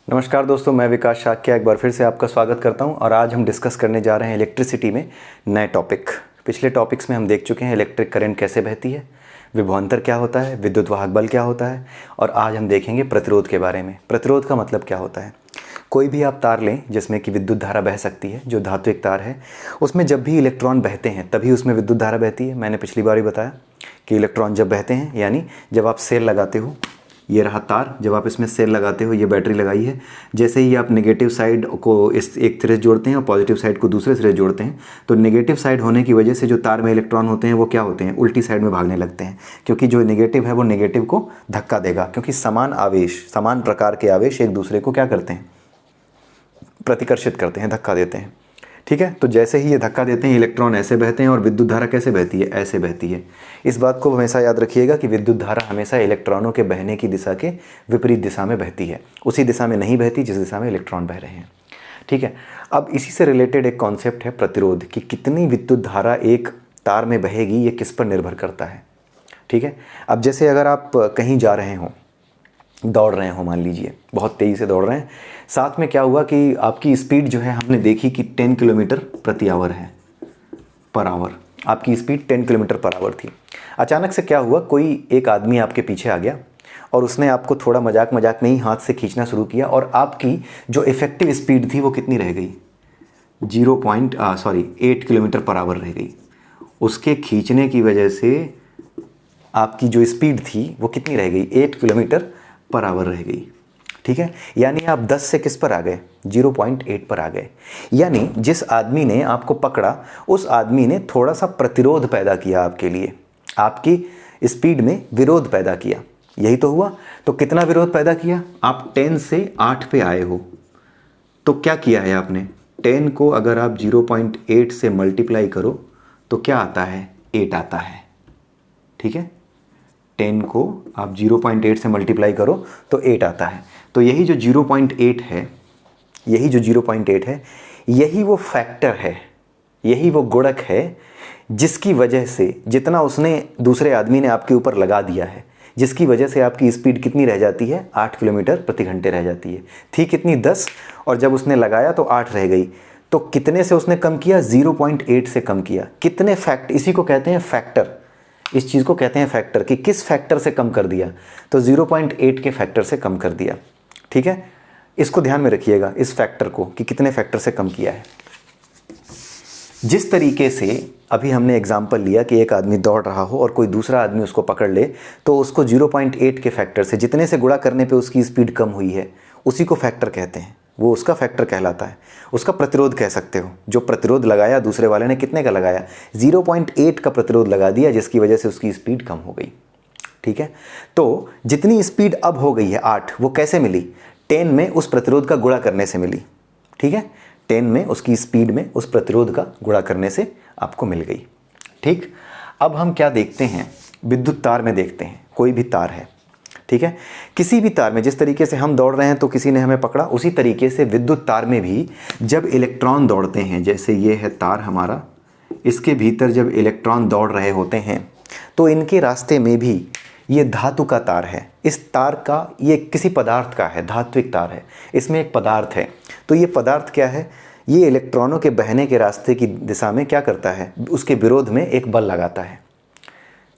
नमस्कार दोस्तों, मैं विकास शाक्य एक बार फिर से आपका स्वागत करता हूं और आज हम डिस्कस करने जा रहे हैं इलेक्ट्रिसिटी में नए टॉपिक। पिछले टॉपिक्स में हम देख चुके हैं इलेक्ट्रिक करंट कैसे बहती है, विभवांतर क्या होता है, विद्युत वाहक बल क्या होता है और आज हम देखेंगे प्रतिरोध के बारे में। प्रतिरोध का मतलब क्या होता है। कोई भी आप तार लें जिसमें कि विद्युत धारा बह सकती है, जो धात्विक तार है, उसमें जब भी इलेक्ट्रॉन बहते हैं तभी उसमें विद्युत धारा बहती है। मैंने पिछली बार ही बताया कि इलेक्ट्रॉन जब बहते हैं, यानी जब आप सेल लगाते हो, ये रहा तार, जब आप इसमें सेल लगाते हो, ये बैटरी लगाई है, जैसे ही आप नेगेटिव साइड को इस एक सिरे से जोड़ते हैं और पॉजिटिव साइड को दूसरे सिरे से जोड़ते हैं, तो नेगेटिव साइड होने की वजह से जो तार में इलेक्ट्रॉन होते हैं वो क्या होते हैं, उल्टी साइड में भागने लगते हैं, क्योंकि जो नेगेटिव है वो नेगेटिव को धक्का देगा, क्योंकि समान आवेश, समान प्रकार के आवेश एक दूसरे को क्या करते हैं, प्रतिकर्षित करते हैं, धक्का देते हैं। ठीक है, तो जैसे ही ये धक्का देते हैं इलेक्ट्रॉन ऐसे बहते हैं और विद्युत धारा कैसे बहती है, ऐसे बहती है। इस बात को हमेशा याद रखिएगा कि विद्युत धारा हमेशा इलेक्ट्रॉनों के बहने की दिशा के विपरीत दिशा में बहती है, उसी दिशा में नहीं बहती जिस दिशा में इलेक्ट्रॉन बह रहे हैं। ठीक है, अब इसी से रिलेटेड एक कॉन्सेप्ट है प्रतिरोध, कि कितनी विद्युत धारा एक तार में बहेगी ये किस पर निर्भर करता है। ठीक है, अब जैसे अगर आप कहीं जा रहे हों, दौड़ रहे हो, मान लीजिए बहुत तेज़ी से दौड़ रहे हैं, साथ में क्या हुआ कि आपकी स्पीड जो है हमने देखी कि 10 किलोमीटर प्रति आवर है, पर आवर, आपकी स्पीड 10 किलोमीटर पर आवर थी। अचानक से क्या हुआ, कोई एक आदमी आपके पीछे आ गया और उसने आपको थोड़ा मजाक में ही हाथ से खींचना शुरू किया और आपकी जो इफ़ेक्टिव स्पीड थी वो कितनी रह गई, 8 किलोमीटर पर आवर रह गई। उसके खींचने की वजह से आपकी जो स्पीड थी वो कितनी रह गई, 8 किलोमीटर पर आवर रह गई। ठीक है, यानी आप 10 से किस पर आ गए, 0.8 पर आ गए। यानी जिस आदमी ने आपको पकड़ा उस आदमी ने थोड़ा सा प्रतिरोध पैदा किया आपके लिए, आपकी स्पीड में विरोध पैदा किया, यही तो हुआ। तो कितना विरोध पैदा किया, आप 10 से 8 पे आए हो, तो क्या किया है आपने, 10 को अगर आप 0.8 से मल्टीप्लाई करो तो क्या आता है, 8 आता है। ठीक है, 10 को आप 0.8 से मल्टीप्लाई करो तो 8 आता है। तो यही जो 0.8 है, यही वो फैक्टर है, यही वो गुणक है जिसकी वजह से, जितना उसने दूसरे आदमी ने आपके ऊपर लगा दिया है, जिसकी वजह से आपकी स्पीड कितनी रह जाती है, 8 किलोमीटर प्रति घंटे रह जाती है। थी कितनी, 10, और जब उसने लगाया तो 8 रह गई। तो कितने से उसने कम किया, 0.8 से कम किया। कितने फैक्ट, इसी को कहते हैं फैक्टर, इस चीज़ को कहते हैं फैक्टर, कि किस फैक्टर से कम कर दिया, तो 0.8 के फैक्टर से कम कर दिया। ठीक है, इसको ध्यान में रखिएगा, इस फैक्टर को, कि कितने फैक्टर से कम किया है। जिस तरीके से अभी हमने एग्जाम्पल लिया कि एक आदमी दौड़ रहा हो और कोई दूसरा आदमी उसको पकड़ ले, तो उसको 0.8 के फैक्टर से, जितने से गुणा करने पे उसकी स्पीड कम हुई है, उसी को फैक्टर कहते हैं, वो उसका फैक्टर कहलाता है। उसका प्रतिरोध कह सकते हो। जो प्रतिरोध लगाया दूसरे वाले ने, कितने का लगाया, 0.8 का प्रतिरोध लगा दिया, जिसकी वजह से उसकी स्पीड कम हो गई। ठीक है, तो जितनी स्पीड अब हो गई है 8, वो कैसे मिली, 10 में उस प्रतिरोध का गुणा करने से मिली। ठीक है, 10 में उसकी स्पीड में उस प्रतिरोध का गुणा करने से आपको मिल गई। ठीक, अब हम क्या देखते हैं, विद्युत तार में देखते हैं, कोई भी तार है, ठीक है, किसी भी तार में जिस तरीके से हम दौड़ रहे हैं तो किसी ने हमें पकड़ा, उसी तरीके से विद्युत तार में भी जब इलेक्ट्रॉन दौड़ते हैं, जैसे ये है तार हमारा, इसके भीतर जब इलेक्ट्रॉन दौड़ रहे होते हैं तो इनके रास्ते में भी, ये धातु का तार है, इस तार का, ये किसी पदार्थ का है, धात्विक तार है, इसमें एक पदार्थ है। तो ये पदार्थ क्या है, ये इलेक्ट्रॉनों के बहने के रास्ते की दिशा में क्या करता है, उसके विरोध में एक बल लगाता है।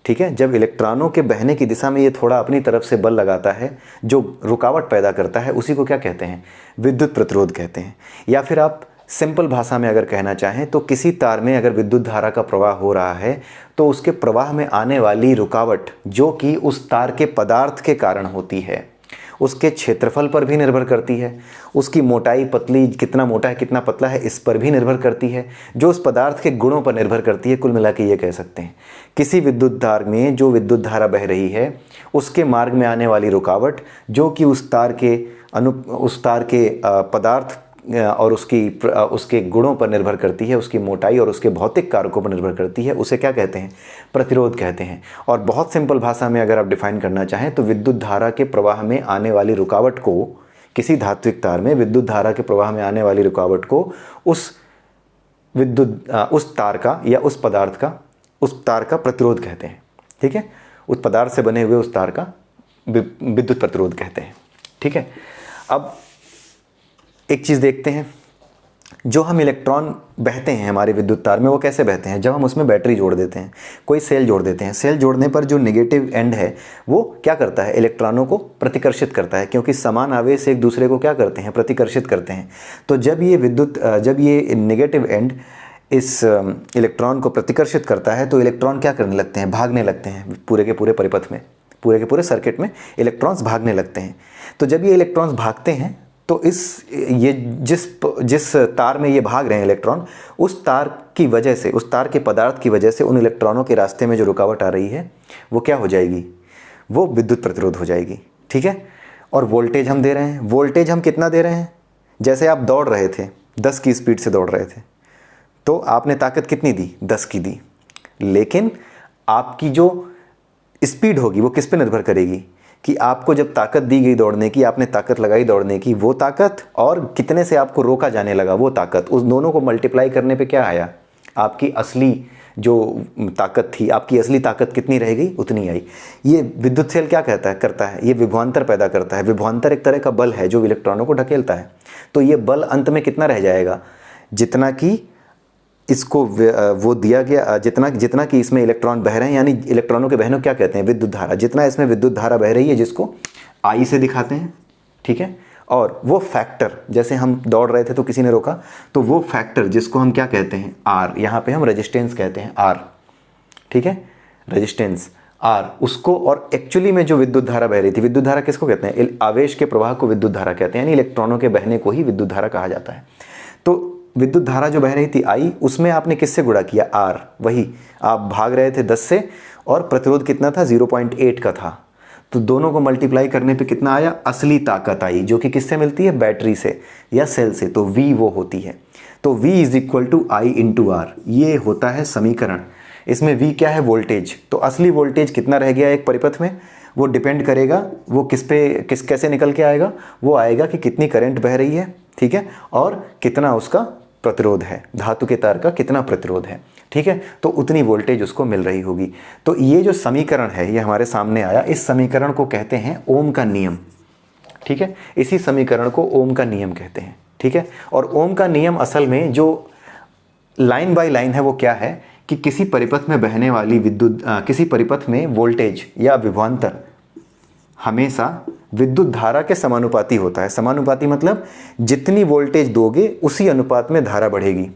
ठीक है, जब इलेक्ट्रॉनों के बहने की दिशा में ये थोड़ा अपनी तरफ से बल लगाता है जो रुकावट पैदा करता है, उसी को क्या कहते हैं, विद्युत प्रतिरोध कहते हैं। या फिर आप सिंपल भाषा में अगर कहना चाहें तो किसी तार में अगर विद्युत धारा का प्रवाह हो रहा है तो उसके प्रवाह में आने वाली रुकावट, जो कि उस तार के पदार्थ के कारण होती है, उसके क्षेत्रफल पर भी निर्भर करती है, उसकी मोटाई, पतली, कितना मोटा है कितना पतला है, इस पर भी निर्भर करती है, जो उस पदार्थ के गुणों पर निर्भर करती है। कुल मिला के ये कह सकते हैं, किसी विद्युत तार में जो विद्युत धारा बह रही है उसके मार्ग में आने वाली रुकावट, जो कि उस तार के पदार्थ और उसके गुणों पर निर्भर करती है, उसकी मोटाई और उसके भौतिक कारकों पर निर्भर करती है, उसे क्या कहते हैं, प्रतिरोध कहते हैं। और बहुत सिंपल भाषा में अगर आप डिफाइन करना चाहें तो विद्युत धारा के प्रवाह में आने वाली रुकावट को, किसी धात्विक तार में विद्युत धारा के प्रवाह में आने वाली रुकावट को उस तार का या उस तार का प्रतिरोध कहते हैं। ठीक है, उस पदार्थ से बने हुए उस तार का विद्युत प्रतिरोध कहते हैं। ठीक है, अब एक चीज़ देखते हैं, जो हम इलेक्ट्रॉन बहते हैं हमारे विद्युत तार में वो कैसे बहते हैं, जब हम उसमें बैटरी जोड़ देते हैं, कोई सेल जोड़ देते हैं। सेल जोड़ने पर जो नेगेटिव एंड है वो क्या करता है, इलेक्ट्रॉनों को प्रतिकर्षित करता है, क्योंकि समान आवेश एक दूसरे को क्या करते हैं, प्रतिकर्षित करते हैं। तो जब ये नेगेटिव एंड इस इलेक्ट्रॉन को प्रतिकर्षित करता है तो इलेक्ट्रॉन क्या करने लगते हैं, भागने लगते हैं पूरे के पूरे परिपथ में, पूरे के पूरे सर्किट में इलेक्ट्रॉन्स भागने लगते हैं। तो जब ये इलेक्ट्रॉन्स भागते हैं तो जिस तार में ये भाग रहे हैं इलेक्ट्रॉन, उस तार की वजह से, उस तार के पदार्थ की वजह से उन इलेक्ट्रॉनों के रास्ते में जो रुकावट आ रही है वो क्या हो जाएगी, वो विद्युत प्रतिरोध हो जाएगी। ठीक है। और वोल्टेज हम दे रहे हैं, वोल्टेज हम कितना दे रहे हैं, जैसे आप दौड़ रहे थे 10 की स्पीड से दौड़ रहे थे तो आपने ताकत कितनी दी, 10 की दी, लेकिन आपकी जो स्पीड होगी वो किस पे निर्भर करेगी कि आपको जब ताकत दी गई दौड़ने की, आपने ताकत लगाई दौड़ने की, वो ताकत और कितने से आपको रोका जाने लगा वो ताकत, उस दोनों को मल्टीप्लाई करने पे क्या आया, आपकी असली जो ताकत थी, आपकी असली ताकत कितनी रह गई, उतनी आई। ये विद्युत सेल क्या करता है, ये विभवांतर पैदा करता है। विभवांतर एक तरह का बल है जो इलेक्ट्रॉनों को ढकेलता है। तो ये बल अंत में कितना रह जाएगा, जितना कि इसको वो दिया गया, जितना कि इसमें इलेक्ट्रॉन बह रहे हैं, यानी इलेक्ट्रॉनों के बहनों को क्या कहते हैं, विद्युत धारा, जितना इसमें विद्युत धारा बह रही है जिसको आई से दिखाते हैं। ठीक है। और वो फैक्टर, जैसे हम दौड़ रहे थे तो किसी ने रोका, तो वो फैक्टर जिसको हम क्या कहते हैं, आर, यहाँ पे हम रेजिस्टेंस कहते हैं, आर। ठीक है, रेजिस्टेंस आर, उसको, और एक्चुअली में जो विद्युत धारा बह रही थी, विद्युत धारा किसको कहते हैं, आवेश के प्रवाह को विद्युत धारा कहते हैं, यानी इलेक्ट्रॉनों के बहने को ही विद्युत धारा कहा जाता है। तो विद्युत धारा जो बह रही थी आई, उसमें आपने किससे गुणा किया, आर, वही आप भाग रहे थे 10 से और प्रतिरोध कितना था, 0.8 का था। तो दोनों को मल्टीप्लाई करने पे कितना आया, असली ताकत आई, जो कि किससे मिलती है, बैटरी से या सेल से। तो V वो होती है। तो V is equal to I into R, ये होता है समीकरण। इसमें V क्या है, वोल्टेज। तो असली वोल्टेज कितना रह गया एक परिपथ में, वो डिपेंड करेगा, वो कैसे निकल के आएगा, वो आएगा कि कितनी करंट बह रही है। ठीक है। और कितना उसका प्रतिरोध है, धातु के तार का कितना प्रतिरोध है। ठीक है। तो उतनी वोल्टेज उसको मिल रही होगी। तो ये जो समीकरण है ये हमारे सामने आया, इस समीकरण को कहते हैं ओम का नियम। ठीक है। इसी समीकरण को ओम का नियम कहते हैं। ठीक है। और ओम का नियम असल में जो लाइन बाय लाइन है वो क्या है कि किसी परिपथ में बहने वाली किसी परिपथ में वोल्टेज या विभवांतर हमेशा विद्युत धारा के समानुपाती होता है। समानुपाती मतलब जितनी वोल्टेज दोगे उसी अनुपात में धारा बढ़ेगी।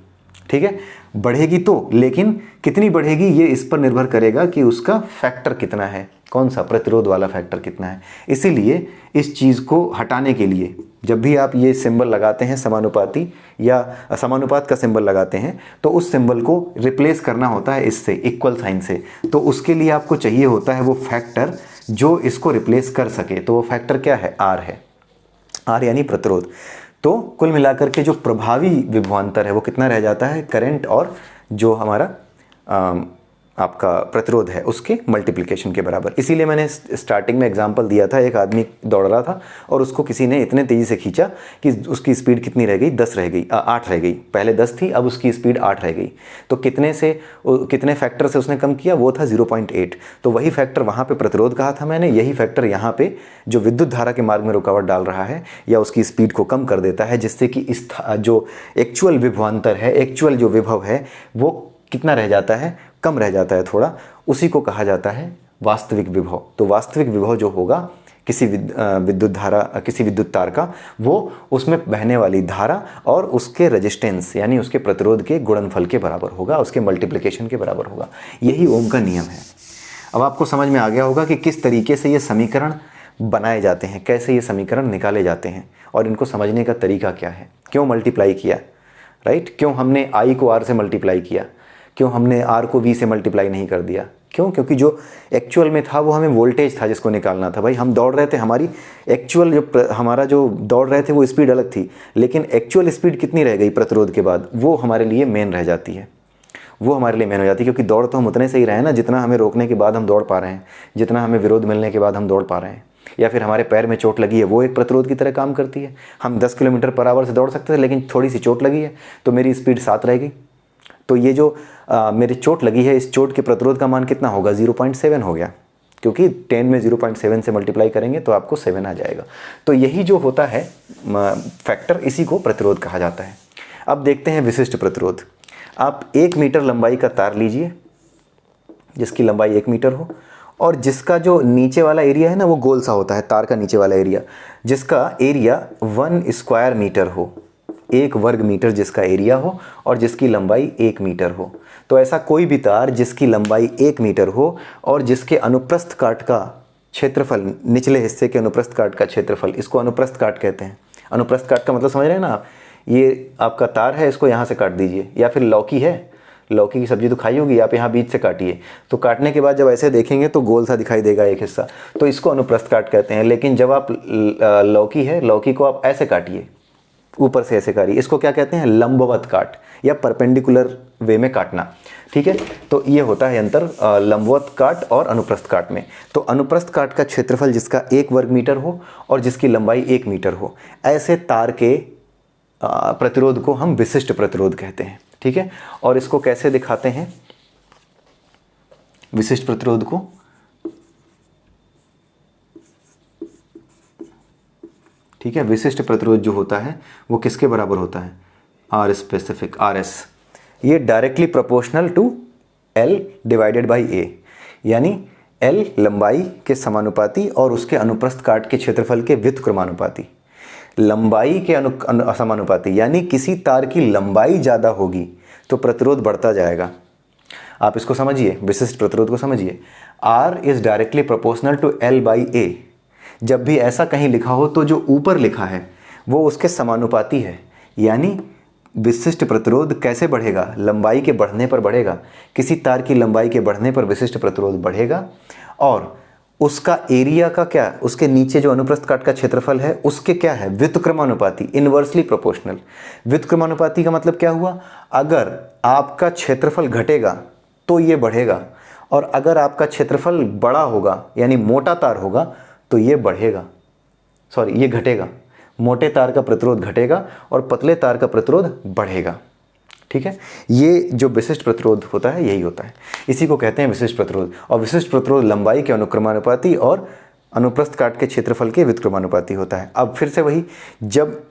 ठीक है। बढ़ेगी तो, लेकिन कितनी बढ़ेगी ये इस पर निर्भर करेगा कि उसका फैक्टर कितना है, कौन सा प्रतिरोध वाला फैक्टर कितना है। इसीलिए इस चीज़ को हटाने के लिए जब भी आप ये सिंबल लगाते हैं समानुपाती या समानुपात का सिंबल लगाते हैं, तो उस सिंबल को रिप्लेस करना होता है इससे, इक्वल साइन से। तो उसके लिए आपको चाहिए होता है वो फैक्टर जो इसको रिप्लेस कर सके। तो वो फैक्टर क्या है, आर है, आर यानी प्रतिरोध। तो कुल मिलाकर के जो प्रभावी विभवांतर है वो कितना रह जाता है, करंट और जो हमारा आपका प्रतिरोध है उसके मल्टीप्लिकेशन के बराबर। इसीलिए मैंने स्टार्टिंग में एग्जांपल दिया था, एक आदमी दौड़ रहा था और उसको किसी ने इतने तेज़ी से खींचा कि उसकी स्पीड कितनी रह गई, 10 रह गई, 8 रह गई। पहले 10 थी, अब उसकी स्पीड 8 रह गई। तो कितने फैक्टर से उसने कम किया, वो था 0.8। तो वही फैक्टर वहाँ पर प्रतिरोध कहा था मैंने, यही फैक्टर यहाँ पर जो विद्युत धारा के मार्ग में रुकावट डाल रहा है या उसकी स्पीड को कम कर देता है, जिससे कि इस जो एक्चुअल विभवांतर है, एक्चुअल जो विभव है वो कितना रह जाता है, कम रह जाता है थोड़ा, उसी को कहा जाता है वास्तविक विभव। तो वास्तविक विभव जो होगा किसी विद्युत तार का, वो उसमें बहने वाली धारा और उसके रेजिस्टेंस यानी उसके प्रतिरोध के गुणनफल के बराबर होगा, उसके मल्टीप्लिकेशन के बराबर होगा। यही ओम का नियम है। अब आपको समझ में आ गया होगा कि किस तरीके से ये समीकरण बनाए जाते हैं, कैसे ये समीकरण निकाले जाते हैं और इनको समझने का तरीका क्या है, क्यों मल्टीप्लाई किया, राइट, क्यों हमने आई को आर से मल्टीप्लाई किया, क्यों हमने आर को वी से मल्टीप्लाई नहीं कर दिया, क्यों, क्योंकि जो एक्चुअल में था वो हमें वोल्टेज था जिसको निकालना था। भाई हम दौड़ रहे थे, हमारी एक्चुअल हमारा जो दौड़ रहे थे वो स्पीड अलग थी, लेकिन एक्चुअल स्पीड कितनी रह गई प्रतिरोध के बाद, वो हमारे लिए मेन रह जाती है, वो हमारे लिए मेन हो जाती है। क्योंकि दौड़ तो हम उतने से ही रहे हैं ना जितना हमें रोकने के बाद हम दौड़ पा रहे हैं, जितना हमें विरोध मिलने के बाद हम दौड़ पा रहे हैं, या फिर हमारे पैर में चोट लगी है वो एक प्रतिरोध की तरह काम करती है। हम 10 किलोमीटर पर आवर से दौड़ सकते थे, लेकिन थोड़ी सी चोट लगी है तो मेरी स्पीड 7 रह गई। तो ये जो मेरी चोट लगी है, इस चोट के प्रतिरोध का मान कितना होगा, 0.7 हो गया। क्योंकि 10 में 0.7 से मल्टीप्लाई करेंगे तो आपको 7 आ जाएगा। तो यही जो होता है फैक्टर, इसी को प्रतिरोध कहा जाता है। अब देखते हैं विशिष्ट प्रतिरोध। आप 1 मीटर लंबाई का तार लीजिए जिसकी लंबाई 1 मीटर हो, और जिसका जो नीचे वाला एरिया है ना वो गोल सा होता है, तार का नीचे वाला एरिया, जिसका एरिया 1 स्क्वायर मीटर हो, 1 वर्ग मीटर जिसका एरिया हो और जिसकी लंबाई 1 मीटर हो। तो ऐसा कोई भी तार जिसकी लंबाई 1 मीटर हो और जिसके अनुप्रस्थ काट का क्षेत्रफल, निचले हिस्से के अनुप्रस्थ काट का क्षेत्रफल, इसको अनुप्रस्थ काट कहते हैं। अनुप्रस्थ काट का मतलब समझ रहे हैं ना आप, ये आपका तार है, इसको यहाँ से काट दीजिए, या फिर लौकी है, लौकी की सब्जी तो खाई होगी, आप यहाँ बीच से काटिए, तो काटने के बाद जब ऐसे देखेंगे तो गोल सा दिखाई देगा एक हिस्सा, तो इसको अनुप्रस्थ काट कहते हैं। लेकिन जब आप लौकी है, लौकी को आप ऐसे काटिए, ऊपर से ऐसे काटिए, इसको क्या कहते हैं, लंबवत काट या परपेंडिकुलर वे में काटना। ठीक है, तो ये होता है अंतर लंबवत काट और अनुप्रस्थ काट में। तो अनुप्रस्थ काट का क्षेत्रफल जिसका 1 वर्ग मीटर हो और जिसकी लंबाई 1 मीटर हो, ऐसे तार के प्रतिरोध को हम विशिष्ट प्रतिरोध कहते हैं। ठीक है, और इसको कैसे दिखाते हैं विशिष्ट प्रतिरोध को? ठीक है, विशिष्ट प्रतिरोध जो होता है वो किसके बराबर होता है, आर स्पेसिफिक, आर एस। ये directly proportional to L divided by A, यानी एल लंबाई के समानुपाती और उसके अनुप्रस्थ काट के क्षेत्रफल के व्युत्क्रमानुपाती। लंबाई के असमानुपाती, यानी किसी तार की लंबाई ज़्यादा होगी तो प्रतिरोध बढ़ता जाएगा। आप इसको समझिए, विशिष्ट प्रतिरोध को समझिए। R is directly proportional to L by A। जब भी ऐसा कहीं लिखा हो तो जो ऊपर लिखा है वो उसके समानुपाती है, यानी विशिष्ट प्रतिरोध कैसे बढ़ेगा, लंबाई के बढ़ने पर बढ़ेगा। किसी तार की लंबाई के बढ़ने पर विशिष्ट प्रतिरोध बढ़ेगा, और उसका एरिया का क्या, उसके नीचे जो अनुप्रस्थ काट का क्षेत्रफल है उसके क्या है, व्युत्क्रमानुपाती, इनवर्सली प्रोपोर्शनल। व्युत्क्रमानुपाती का मतलब क्या हुआ, अगर आपका क्षेत्रफल घटेगा तो ये बढ़ेगा, और अगर आपका क्षेत्रफल बड़ा होगा यानी मोटा तार होगा तो ये बढ़ेगा, सॉरी ये घटेगा। मोटे तार का प्रतिरोध घटेगा और पतले तार का प्रतिरोध बढ़ेगा। ठीक है, ये जो विशिष्ट प्रतिरोध होता है यही होता है, इसी को कहते हैं विशिष्ट प्रतिरोध। और विशिष्ट प्रतिरोध लंबाई के अनुक्रमानुपाती और अनुप्रस्थ काट के क्षेत्रफल के व्युत्क्रमानुपाती होता है। अब फिर से वही, जब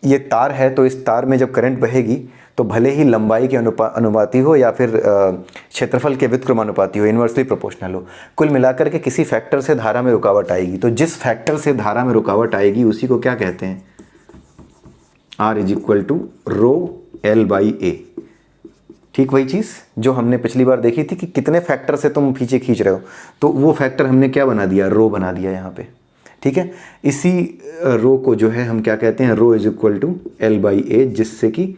ये तार है तो इस तार में जब करंट बहेगी तो भले ही लंबाई के अनुपाती हो या फिर क्षेत्रफल के व्युत्क्रमानुपाती हो, इनवर्सली प्रोपोर्शनल हो, कुल मिलाकर के किसी फैक्टर से धारा में रुकावट आएगी। तो जिस फैक्टर से धारा में रुकावट आएगी उसी को क्या कहते हैं, R is equal to rho L by A। ठीक वही चीज़ जो हमने पिछली बार देखी थी कि कितने फैक्टर से तुम पीछे खींच रहे हो, तो वो फैक्टर हमने क्या बना दिया, रो बना दिया यहाँ पे। ठीक है, इसी रो को जो है हम क्या कहते हैं, rho is equal to L by A, जिससे कि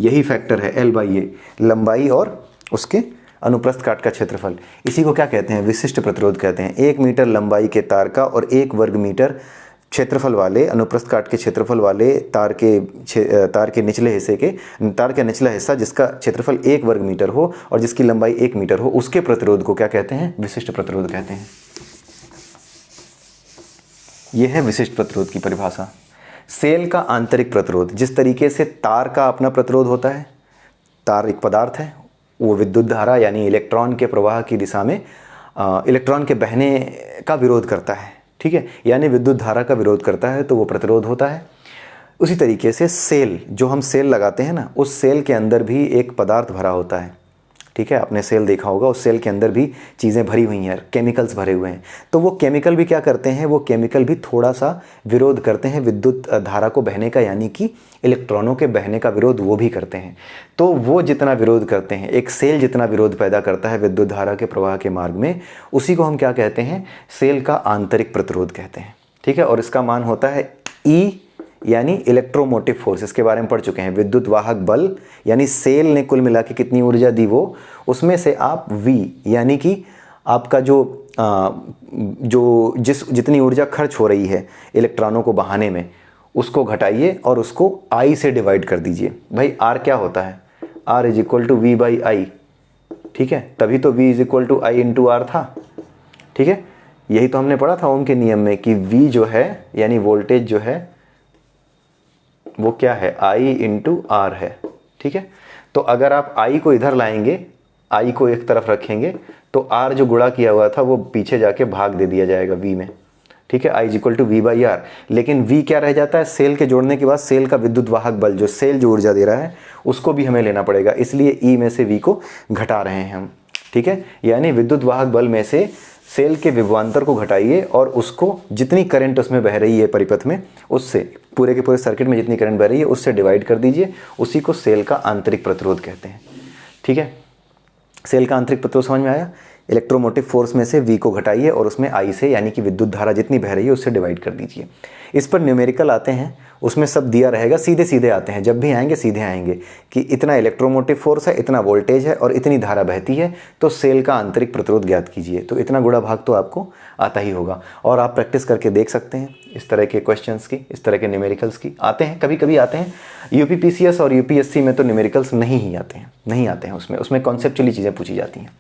यही फैक्टर है L बाई A, लंबाई और उसके अनुप्रस्थ काट का क्षेत्रफल। इसी को क्या कहते हैं, विशिष्ट प्रतिरोध कहते हैं। 1 मीटर लंबाई के तार का और 1 वर्ग मीटर क्षेत्रफल वाले, अनुप्रस्थ काट के क्षेत्रफल वाले तार के निचले हिस्से के, तार का निचला हिस्सा जिसका क्षेत्रफल 1 वर्ग मीटर हो और जिसकी लंबाई 1 मीटर हो, उसके प्रतिरोध को क्या कहते हैं, विशिष्ट प्रतिरोध कहते हैं। यह है विशिष्ट प्रतिरोध की परिभाषा। सेल का आंतरिक प्रतिरोध, जिस तरीके से तार का अपना प्रतिरोध होता है, तार एक पदार्थ है, वो विद्युत धारा यानी इलेक्ट्रॉन के प्रवाह की दिशा में इलेक्ट्रॉन के बहने का विरोध करता है। ठीक है, यानी विद्युत धारा का विरोध करता है, तो वो प्रतिरोध होता है। उसी तरीके से सेल, जो हम सेल लगाते हैं ना, उस सेल के अंदर भी एक पदार्थ भरा होता है। ठीक है, आपने सेल देखा होगा, उस सेल के अंदर भी चीज़ें भरी हुई हैं, केमिकल्स भरे हुए हैं। तो वो केमिकल भी क्या करते हैं, वो केमिकल भी थोड़ा सा विरोध करते हैं विद्युत धारा को बहने का, यानी कि इलेक्ट्रॉनों के बहने का विरोध वो भी करते हैं। तो वो जितना विरोध करते हैं, एक सेल जितना विरोध पैदा करता है विद्युत धारा के प्रवाह के मार्ग में, उसी को हम क्या कहते हैं, सेल का आंतरिक प्रतिरोध कहते हैं। ठीक है, और इसका मान होता है E, यानी इलेक्ट्रोमोटिव फोर्स, इसके बारे में पढ़ चुके हैं। विद्युत वाहक बल, यानी सेल ने कुल मिला के कितनी ऊर्जा दी, वो उसमें से आप V, यानी कि आपका जितनी ऊर्जा खर्च हो रही है इलेक्ट्रॉनों को बहाने में, उसको घटाइए और उसको I से डिवाइड कर दीजिए। भाई R क्या होता है, R is equal to V by I। ठीक है, तभी तो V is equal to I into R था। ठीक है, यही तो हमने पढ़ा था ओम के नियम में कि V जो है यानी वोल्टेज जो है वो क्या है, I इंटू R है। ठीक है, तो अगर आप I को इधर लाएंगे, I को एक तरफ रखेंगे, तो तो R जो गुणा किया हुआ था वो पीछे जाके भाग दे दिया जाएगा V में, ठीक है, I = V/R। लेकिन V क्या रह जाता है, सेल के जोड़ने के बाद सेल का विद्युत वाहक बल, जो सेल जो ऊर्जा दे रहा है उसको भी हमें लेना पड़ेगा, इसलिए E में से V को घटा रहे हैं हम, ठीक है। यानी विद्युत वाहक बल में से सेल के विभवांतर को घटाइए और उसको जितनी करंट उसमें बह रही है परिपथ में, उससे पूरे के पूरे सर्किट में जितनी करंट बह रही है उससे डिवाइड कर दीजिए, उसी को सेल का आंतरिक प्रतिरोध कहते हैं, ठीक है। सेल का आंतरिक प्रतिरोध समझ में आया। इलेक्ट्रोमोटिव फोर्स में से V को घटाइए और उसमें I से, यानी कि विद्युत धारा जितनी बह रही है उससे डिवाइड कर दीजिए। इस पर न्यूमेरिकल आते हैं, उसमें सब दिया रहेगा, सीधे सीधे आते हैं, जब भी आएंगे सीधे आएंगे कि इतना इलेक्ट्रोमोटिव फोर्स है, इतना वोल्टेज है और इतनी धारा बहती है, तो सेल का आंतरिक प्रतिरोध ज्ञात कीजिए। तो इतना गुणा भाग तो आपको आता ही होगा, और आप प्रैक्टिस करके देख सकते हैं इस तरह के क्वेश्चंस की, इस तरह के न्यूमेरिकल्स की। आते हैं, कभी कभी आते हैं। UPPCS और UPSC में तो न्यूमेरिकल्स नहीं ही आते हैं, नहीं आते हैं, उसमें कॉन्सेप्चुअली चीज़ें पूछी जाती हैं।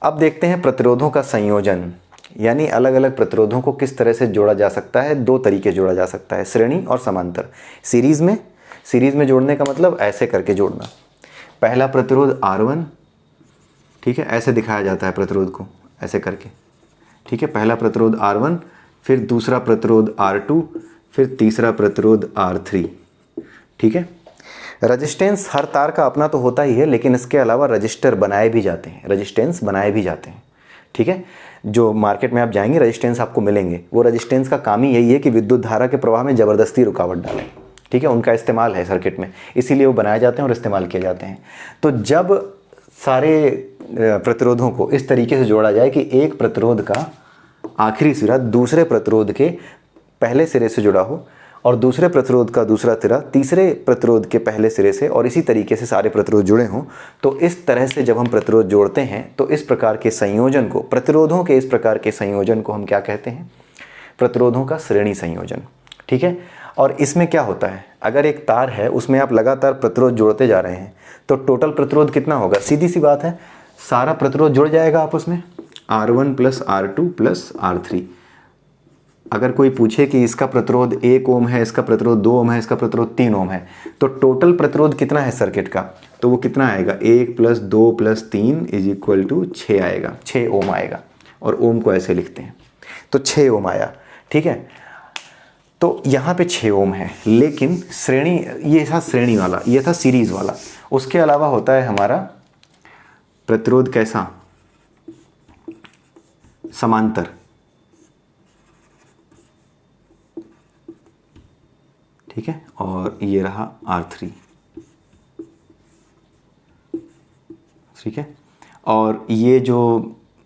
अब देखते हैं प्रतिरोधों का संयोजन, यानी अलग अलग प्रतिरोधों को किस तरह से जोड़ा जा सकता है। दो तरीके जोड़ा जा सकता है, श्रेणी और समांतर। सीरीज़ में जोड़ने का मतलब ऐसे करके जोड़ना। पहला प्रतिरोध R1, ठीक है, ऐसे दिखाया जाता है प्रतिरोध को, ऐसे करके, ठीक है। पहला प्रतिरोध R1, फिर दूसरा प्रतिरोध R2, फिर तीसरा प्रतिरोध R3, ठीक है। रजिस्टेंस हर तार का अपना तो होता ही है, लेकिन इसके अलावा रजिस्टर बनाए भी जाते हैं, रजिस्टेंस बनाए भी जाते हैं, ठीक है। जो मार्केट में आप जाएंगे रजिस्टेंस आपको मिलेंगे, वो रजिस्टेंस का काम ही यही है कि विद्युत धारा के प्रवाह में ज़बरदस्ती रुकावट डालें, ठीक है। उनका इस्तेमाल है सर्किट में, इसीलिए वो बनाए जाते हैं और इस्तेमाल किए जाते हैं। तो जब सारे प्रतिरोधों को इस तरीके से जोड़ा जाए कि एक प्रतिरोध का आखिरी सिरा दूसरे प्रतिरोध के पहले सिरे से जुड़ा हो और दूसरे प्रतिरोध का दूसरा सिरा तीसरे प्रतिरोध के पहले सिरे से, और इसी तरीके से सारे प्रतिरोध जुड़े हों, तो इस तरह से जब हम प्रतिरोध जोड़ते हैं तो इस प्रकार के संयोजन को, प्रतिरोधों के इस प्रकार के संयोजन को हम क्या कहते हैं, प्रतिरोधों का श्रेणी संयोजन, ठीक है। और इसमें क्या होता है, अगर एक तार है उसमें आप लगातार प्रतिरोध जोड़ते जा रहे हैं तो टोटल प्रतिरोध कितना होगा, सीधी सी बात है, सारा प्रतिरोध जुड़ जाएगा आपस में, R1 + R2 + R3। अगर कोई पूछे कि इसका प्रतिरोध 1 ओम है, इसका प्रतिरोध 2 ओम है, इसका प्रतिरोध 3 ओम है, तो टोटल प्रतिरोध कितना है सर्किट का, तो वो कितना आएगा, 1 + 2 + 3 = 6 आएगा, 6 ओम आएगा। और ओम को ऐसे लिखते हैं, तो 6 ओम आया, ठीक है। तो यहाँ पे 6 ओम है, लेकिन श्रेणी, ये था श्रेणी वाला, ये था सीरीज़ वाला। उसके अलावा होता है हमारा प्रतिरोध कैसा, समांतर, ठीक है। और ये रहा R3, ठीक है। और ये जो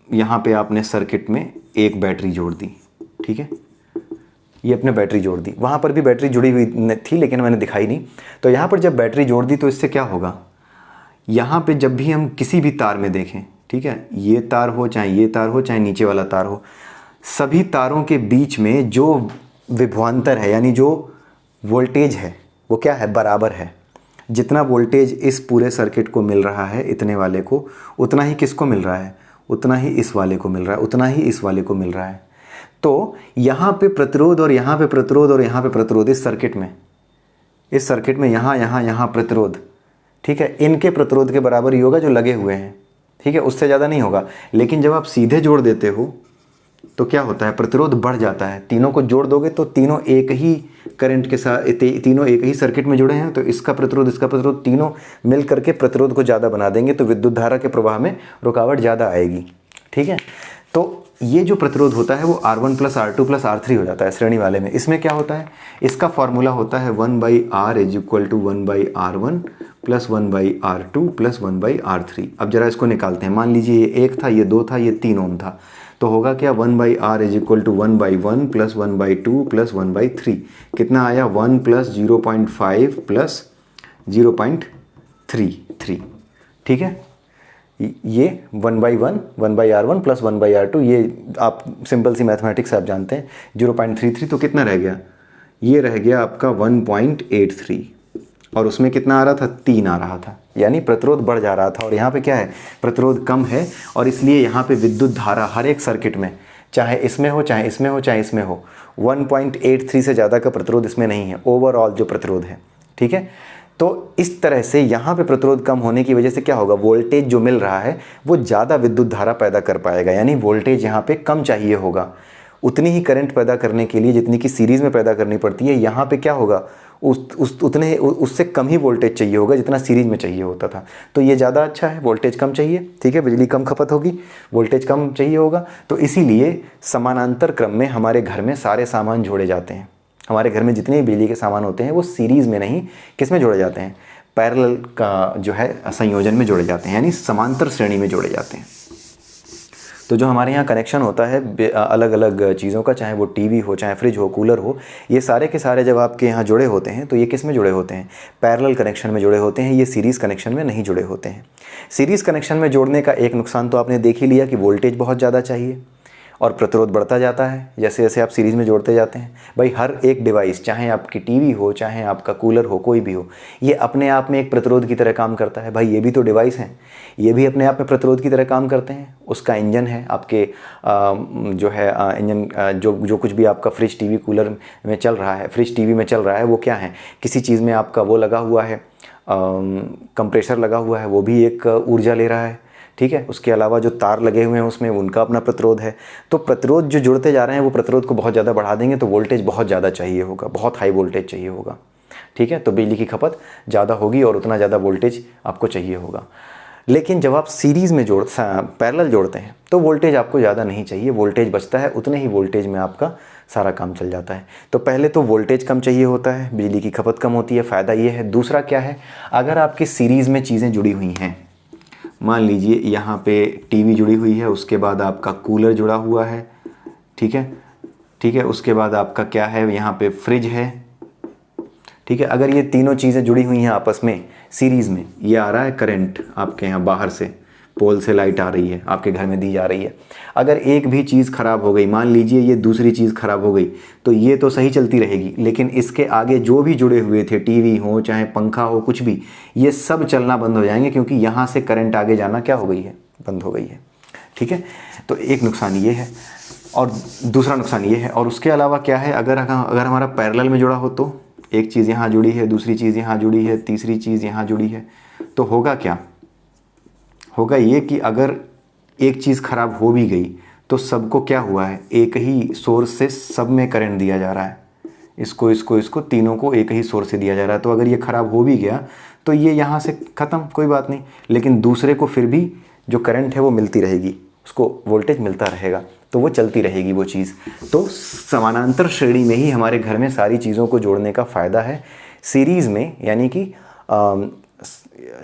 यहाँ पे आपने सर्किट में एक बैटरी जोड़ दी, ठीक है, ये अपने बैटरी जोड़ दी, वहाँ पर भी बैटरी जुड़ी हुई थी लेकिन मैंने दिखाई नहीं। तो यहाँ पर जब बैटरी जोड़ दी तो इससे क्या होगा, यहाँ पे जब भी हम किसी भी तार में देखें, ठीक है, ये तार हो चाहे ये तार हो चाहे नीचे वाला तार हो, सभी तारों के बीच में जो विभवांतर है, यानी जो वोल्टेज है, वो क्या है, बराबर है। जितना वोल्टेज इस पूरे सर्किट को मिल रहा है, इतने वाले को, उतना ही किसको मिल रहा है, उतना ही इस वाले को मिल रहा है, उतना ही इस वाले को मिल रहा है। तो यहाँ पे प्रतिरोध और यहाँ पे प्रतिरोध और यहाँ पे प्रतिरोध, इस सर्किट में यहाँ प्रतिरोध, ठीक है, इनके प्रतिरोध के बराबर ही होगा जो लगे हुए हैं, ठीक है, उससे ज़्यादा नहीं होगा। लेकिन जब आप सीधे जोड़ देते हो तो क्या होता है, प्रतिरोध बढ़ जाता है। तीनों को जोड़ दोगे तो तीनों एक ही करंट के साथ, तीनों एक ही सर्किट में जुड़े हैं, तो इसका प्रतिरोध तीनों मिल करके प्रतिरोध को ज़्यादा बना देंगे, तो विद्युत धारा के प्रवाह में रुकावट ज़्यादा आएगी, ठीक है। तो ये जो प्रतिरोध होता है वो R1 + R2 + R3 हो जाता है श्रेणी वाले में। इसमें क्या होता है, इसका फॉर्मूला होता है 1/R = 1/R1 + 1/R2 + 1/R3। अब जरा इसको निकालते हैं। मान लीजिए ये 1 था, ये 2 था, ये 3 ओम था, तो होगा क्या, 1/R = 1/1 + 1/2 + 1/3। कितना आया, 1 + 0.5 + 0.33, ठीक है। ये 1/1, 1/R1 + 1/R2, ये आप सिंपल सी मैथमेटिक्स आप जानते हैं। 0.33 तो कितना रह गया, ये रह गया आपका 1.83, और उसमें कितना आ रहा था, 3 आ रहा था, यानी प्रतिरोध बढ़ जा रहा था। और यहाँ पे क्या है, प्रतिरोध कम है, और इसलिए यहाँ पे विद्युत धारा हर एक सर्किट में, चाहे इसमें हो चाहे इसमें हो चाहे इसमें हो, 1.83 से ज़्यादा का प्रतिरोध इसमें नहीं है, ओवरऑल जो प्रतिरोध है, ठीक है। तो इस तरह से यहाँ पे प्रतिरोध कम होने की वजह से क्या होगा, वोल्टेज जो मिल रहा है वो ज़्यादा विद्युत धारा पैदा कर पाएगा, यानी वोल्टेज यहाँ पे कम चाहिए होगा। उतनी ही करंट पैदा करने के लिए जितनी कि सीरीज़ में पैदा करनी पड़ती है, यहाँ पे क्या होगा, उससे कम ही वोल्टेज चाहिए होगा जितना सीरीज़ में चाहिए होता था। तो ये ज़्यादा अच्छा है, वोल्टेज कम चाहिए, ठीक है, बिजली कम खपत होगी, वोल्टेज कम चाहिए होगा। तो इसीलिए समानांतर क्रम में हमारे घर में सारे सामान जोड़े जाते हैं। हमारे घर में जितने भी बिजली के सामान होते हैं वो सीरीज़ में नहीं, किस में जोड़े जाते हैं, पैरेलल का जो है संयोजन में जोड़े जाते हैं, यानी समांतर श्रेणी में जोड़े जाते हैं। तो जो हमारे यहाँ कनेक्शन होता है अलग अलग चीज़ों का, चाहे वो टीवी हो, चाहे फ्रिज हो, कूलर हो, ये सारे के सारे जब आपके यहाँ जुड़े होते हैं तो ये किस में जुड़े होते हैं, पैरेलल कनेक्शन में जुड़े होते हैं। ये सीरीज़ कनेक्शन में नहीं जुड़े होते हैं। सीरीज़ कनेक्शन में जोड़ने का एक नुकसान तो आपने देख ही लिया कि वोल्टेज बहुत ज़्यादा चाहिए और प्रतिरोध बढ़ता जाता है जैसे जैसे आप सीरीज़ में जोड़ते जाते हैं। भाई हर एक डिवाइस, चाहे आपकी टीवी हो, चाहे आपका कूलर हो, कोई भी हो, ये अपने आप में एक प्रतिरोध की तरह काम करता है। भाई ये भी तो डिवाइस हैं, ये भी अपने आप में प्रतिरोध की तरह काम करते हैं। उसका इंजन है आपके जो है इंजन, जो कुछ भी आपका फ्रिज टीवी कूलर में चल रहा है, फ्रिज टीवी में चल रहा है, वो क्या है, किसी चीज़ में आपका वो लगा हुआ है, कंप्रेसर लगा हुआ है, वो भी एक ऊर्जा ले रहा है, ठीक है। उसके अलावा जो तार लगे हुए हैं उसमें, उनका अपना प्रतिरोध है। तो प्रतिरोध जो जुड़ते जा रहे हैं वो प्रतिरोध को बहुत ज़्यादा बढ़ा देंगे तो वोल्टेज बहुत ज़्यादा चाहिए होगा, बहुत हाई वोल्टेज चाहिए होगा, ठीक है। तो बिजली की खपत ज़्यादा होगी और उतना ज़्यादा वोल्टेज आपको चाहिए होगा। लेकिन जब आप सीरीज़ में पैरेलल जोड़ते हैं तो वोल्टेज आपको ज़्यादा नहीं चाहिए, वोल्टेज बचता है, उतने ही वोल्टेज में आपका सारा काम चल जाता है। तो पहले तो वोल्टेज कम चाहिए होता है, बिजली की खपत कम होती है, फ़ायदा ये है। दूसरा क्या है, अगर आपकी सीरीज़ में चीज़ें जुड़ी हुई हैं, मान लीजिए यहाँ पे टीवी जुड़ी हुई है, उसके बाद आपका कूलर जुड़ा हुआ है, ठीक है, ठीक है, उसके बाद आपका क्या है, यहाँ पे फ्रिज है, ठीक है। अगर ये तीनों चीज़ें जुड़ी हुई हैं आपस में सीरीज़ में, ये आ रहा है करंट आपके यहाँ बाहर से, पोल से लाइट आ रही है, आपके घर में दी जा रही है। अगर एक भी चीज़ ख़राब हो गई, मान लीजिए ये दूसरी चीज़ ख़राब हो गई, तो ये तो सही चलती रहेगी, लेकिन इसके आगे जो भी जुड़े हुए थे, टीवी हो चाहे पंखा हो, कुछ भी, ये सब चलना बंद हो जाएंगे क्योंकि यहाँ से करंट आगे जाना क्या हो गई है, बंद हो गई है, ठीक है। तो एक नुकसान ये है और दूसरा नुकसान ये है। और उसके अलावा क्या है, अगर हमारा पैरेलल में जुड़ा हो तो एक चीज़ यहाँ जुड़ी है, दूसरी चीज़ यहाँ जुड़ी है, तीसरी चीज़ यहाँ जुड़ी है, तो होगा क्या, होगा ये कि अगर एक चीज़ ख़राब हो भी गई तो सबको क्या हुआ है, एक ही सोर्स से सब में करंट दिया जा रहा है, इसको तीनों को एक ही सोर्स से दिया जा रहा है। तो अगर ये ख़राब हो भी गया तो ये यहाँ से ख़त्म, कोई बात नहीं, लेकिन दूसरे को फिर भी जो करंट है वो मिलती रहेगी, उसको वोल्टेज मिलता रहेगा, तो वो चलती रहेगी वो चीज़। तो समानांतर श्रेणी में ही हमारे घर में सारी चीज़ों को जोड़ने का फ़ायदा है। सीरीज़ में यानी कि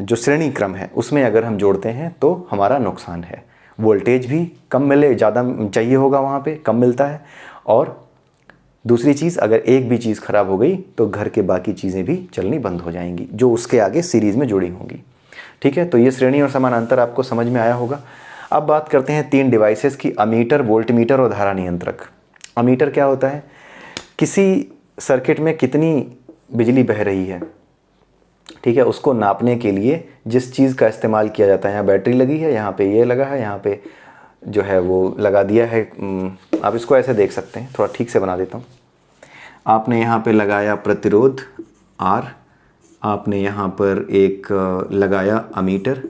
जो श्रेणी क्रम है उसमें अगर हम जोड़ते हैं तो हमारा नुकसान है, वोल्टेज भी कम मिले, ज़्यादा चाहिए होगा, वहाँ पे कम मिलता है। और दूसरी चीज़, अगर एक भी चीज़ ख़राब हो गई तो घर के बाकी चीज़ें भी चलनी बंद हो जाएंगी जो उसके आगे सीरीज़ में जुड़ी होंगी, ठीक है। तो ये श्रेणी और समानांतर आपको समझ में आया होगा। अब बात करते हैं तीन डिवाइसेस की, अमीटर, वोल्टमीटर और धारा नियंत्रक। अमीटर क्या होता है, किसी सर्किट में कितनी बिजली बह रही है, ठीक है, उसको नापने के लिए जिस चीज़ का इस्तेमाल किया जाता है, यहाँ बैटरी लगी है, यहाँ पे ये लगा है, यहाँ पे जो है वो लगा दिया है। आप इसको ऐसे देख सकते हैं, थोड़ा ठीक से बना देता हूँ। आपने यहाँ पे लगाया प्रतिरोध R, आपने यहाँ पर एक लगाया अमीटर,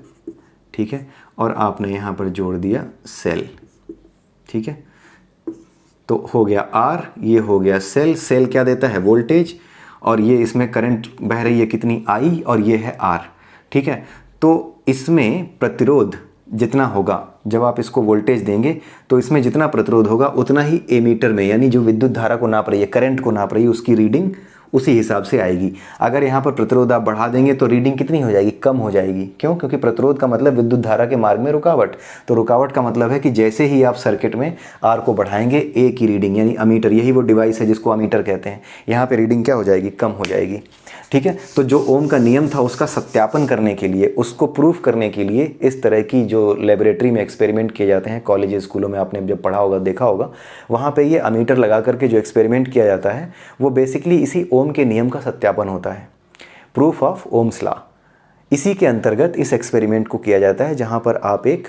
ठीक है, और आपने यहाँ पर जोड़ दिया सेल, ठीक है। तो हो गया R, ये हो गया सेल। सेल क्या देता है, वोल्टेज, और ये इसमें करंट बह रही है कितनी, I, और ये है R, ठीक है। तो इसमें प्रतिरोध जितना होगा, जब आप इसको वोल्टेज देंगे तो इसमें जितना प्रतिरोध होगा उतना ही एमीटर में, यानी जो विद्युत धारा को नाप रही है, करंट को नाप रही है, उसकी रीडिंग उसी हिसाब से आएगी। अगर यहाँ पर प्रतिरोध आप बढ़ा देंगे तो रीडिंग कितनी हो जाएगी, कम हो जाएगी। क्यों? क्योंकि प्रतिरोध का मतलब विद्युत धारा के मार्ग में रुकावट, तो रुकावट का मतलब है कि जैसे ही आप सर्किट में आर को बढ़ाएंगे, ए की रीडिंग यानी अमीटर, यही वो डिवाइस है जिसको अमीटर कहते हैं, यहाँ पे रीडिंग क्या हो जाएगी, कम हो जाएगी, ठीक है। तो जो ओम का नियम था उसका सत्यापन करने के लिए, उसको प्रूफ करने के लिए इस तरह की जो लेबोरेटरी में एक्सपेरिमेंट किए जाते हैं, कॉलेज स्कूलों में आपने जब पढ़ा होगा, देखा होगा, वहाँ पे ये अमीटर लगा करके जो एक्सपेरिमेंट किया जाता है वो बेसिकली इसी ओम के नियम का सत्यापन होता है, प्रूफ ऑफ ओम्स लॉ। इसी के अंतर्गत इस एक्सपेरिमेंट को किया जाता है, जहाँ पर आप एक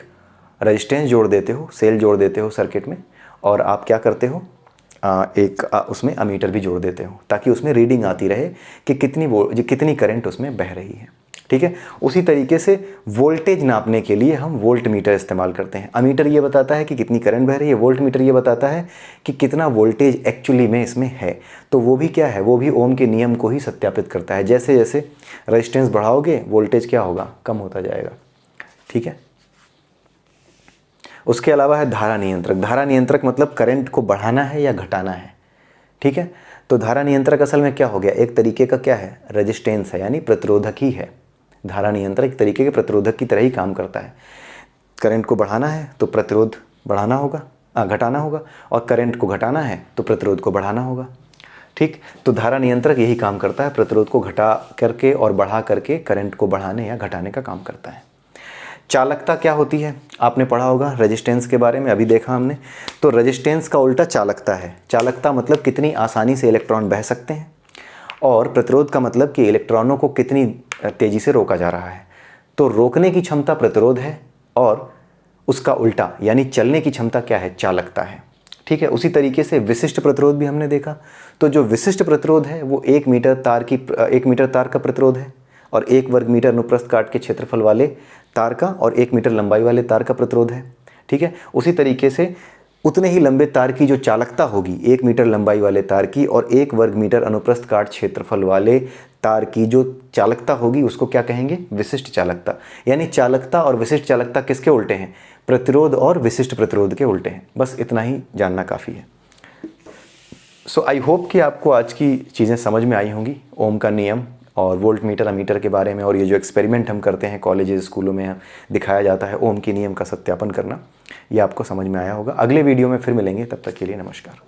रेजिस्टेंस जोड़ देते हो, सेल जोड़ देते हो सर्किट में, और आप क्या करते हो, उसमें अमीटर भी जोड़ देते हो ताकि उसमें रीडिंग आती रहे कि कितनी करंट उसमें बह रही है। ठीक है। उसी तरीके से वोल्टेज नापने के लिए हम वोल्ट मीटर इस्तेमाल करते हैं। अमीटर ये बताता है कि कितनी करंट बह रही है, वोल्ट मीटर ये बताता है कि कितना वोल्टेज एक्चुअली में इसमें है। तो वो भी क्या है, वो भी ओम के नियम को ही सत्यापित करता है। जैसे जैसे रेजिस्टेंस बढ़ाओगे वोल्टेज क्या होगा, कम होता जाएगा। ठीक है। उसके अलावा है धारा नियंत्रक। धारा नियंत्रक मतलब करंट को बढ़ाना है या घटाना है। ठीक है। तो धारा नियंत्रक असल में क्या हो गया, एक तरीके का क्या है, रेजिस्टेंस है, यानी प्रतिरोधक ही है। धारा नियंत्रक एक तरीके के प्रतिरोधक की तरह ही काम करता है। करंट को बढ़ाना है तो प्रतिरोध बढ़ाना होगा, घटाना होगा, और करंट को घटाना है तो प्रतिरोध को बढ़ाना होगा। ठीक। तो धारा नियंत्रक यही काम करता है, प्रतिरोध को घटा करके और बढ़ा करके करंट को बढ़ाने या घटाने का काम करता है। चालकता क्या होती है, आपने पढ़ा होगा रेजिस्टेंस के बारे में, अभी देखा हमने। तो रेजिस्टेंस का उल्टा चालकता है। चालकता मतलब कितनी आसानी से इलेक्ट्रॉन बह सकते हैं, और प्रतिरोध का मतलब कि इलेक्ट्रॉनों को कितनी तेज़ी से रोका जा रहा है। तो रोकने की क्षमता प्रतिरोध है, और उसका उल्टा यानी चलने की क्षमता क्या है, चालकता है। ठीक है। उसी तरीके से विशिष्ट प्रतिरोध भी हमने देखा। तो जो विशिष्ट प्रतिरोध है वो 1 मीटर तार का प्रतिरोध है, और 1 वर्ग मीटर अनुप्रस्थ काट के क्षेत्रफल वाले तार का, और 1 मीटर लंबाई वाले तार का प्रतिरोध है। ठीक है। उसी तरीके से उतने ही लंबे तार की जो चालकता होगी, 1 मीटर लंबाई वाले तार की और 1 वर्ग मीटर अनुप्रस्थ काट क्षेत्रफल वाले तार की जो चालकता होगी, उसको क्या कहेंगे, विशिष्ट चालकता। यानी चालकता और विशिष्ट चालकता किसके उल्टे हैं, प्रतिरोध और विशिष्ट प्रतिरोध के उल्टे हैं। बस इतना ही जानना काफ़ी है। सो आई होप कि आपको आज की चीज़ें समझ में आई होंगी, ओम का नियम और वोल्ट मीटर अमीटर के बारे में, और ये जो एक्सपेरिमेंट हम करते हैं कॉलेजेस स्कूलों में दिखाया जाता है ओम के नियम का सत्यापन करना, ये आपको समझ में आया होगा। अगले वीडियो में फिर मिलेंगे, तब तक के लिए नमस्कार।